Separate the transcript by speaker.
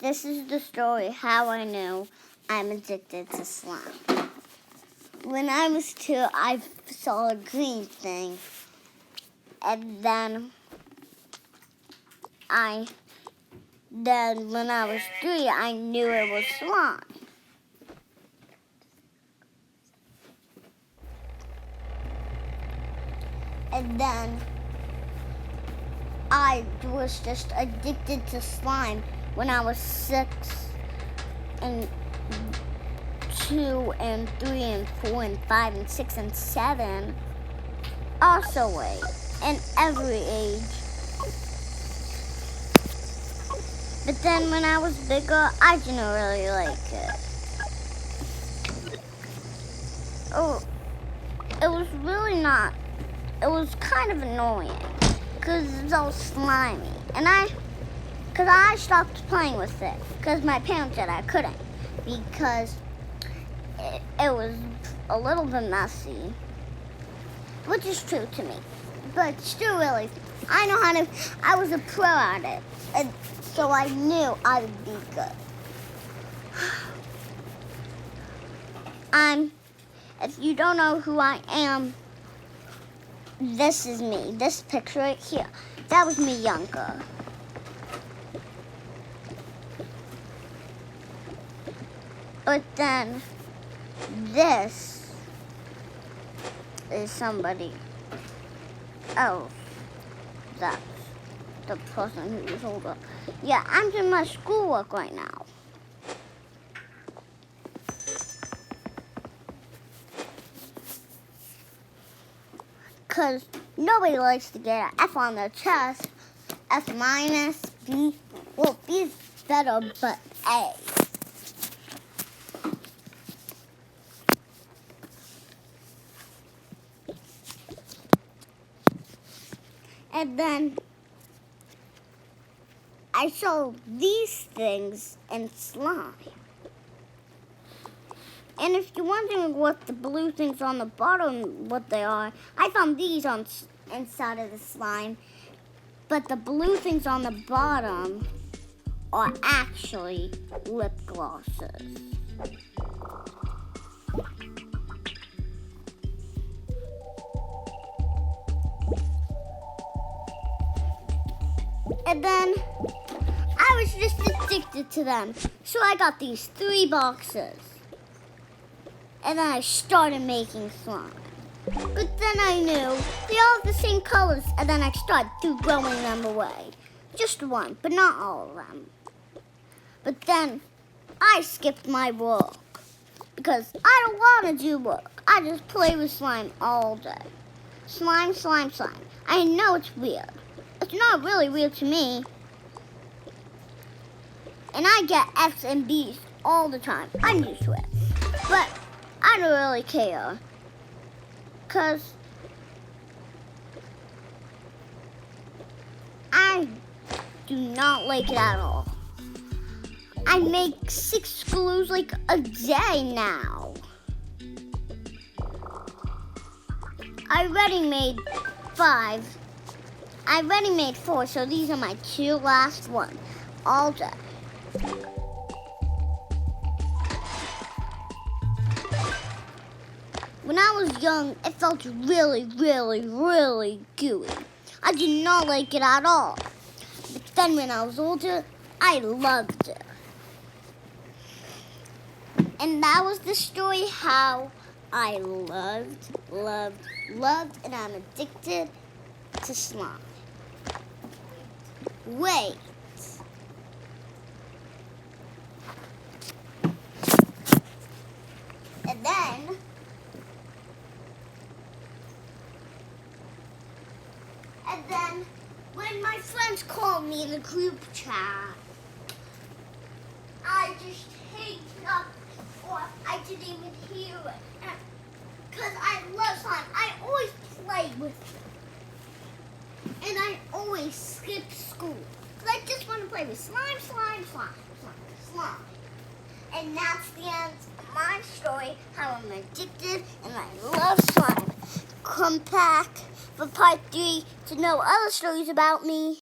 Speaker 1: This is the story how I knew I'm addicted to slime. When I was 2, I saw a green thing, and then when I was 3, I knew it was slime. And then I was just addicted to slime when I was 6 and 2 and 3 and 4 and 5 and 6 and 7. Also 8 and every age. But then when I was bigger, I didn't really like it. Oh, it was really not. It was kind of annoying because it's all slimy. Because I stopped playing with it because my parents said I couldn't because it was a little bit messy, which is true to me. But still really, I was a pro at it, and so I knew I would be good. If you don't know who I am, this is me. This picture right here. That was me younger. But then this is somebody else. That's the person who's older. Yeah, I'm doing my schoolwork right now. Because nobody likes to get an F on their chest. F minus, B. Well, B is better, but A. And then I saw these things in slime. And if you're wondering what the blue things on the bottom, what they are, I found these inside of the slime. But the blue things on the bottom are actually lip glosses. And then I was just addicted to them. So I got these 3 boxes. And then I started making slime. But then I knew they all have the same colors, and then I started throwing them away. Just one, but not all of them. But then I skipped my work because I don't want to do work. I just play with slime all day. Slime, slime, slime. I know it's weird. It's not really weird to me. And I get F's and B's all the time. I'm used to it. But I don't really care. Because I do not like it at all. I make 6 glues like a day now. I already made 5. I already made 4, so these are my 2 last ones all day. When I was young, it felt really, really, really gooey. I did not like it at all. But then when I was older, I loved it. And that was the story how I loved, and I'm addicted to slime. Wait. And then when my friends called me in the group chat, I just hanged up, or I didn't even hear it. Because I love slime. I always play with it. And I always skip school. Because I just want to play with slime, slime, slime, slime, slime. And that's the end of my story, how I'm addicted and I love slime. Come back for part 3 to know other stories about me.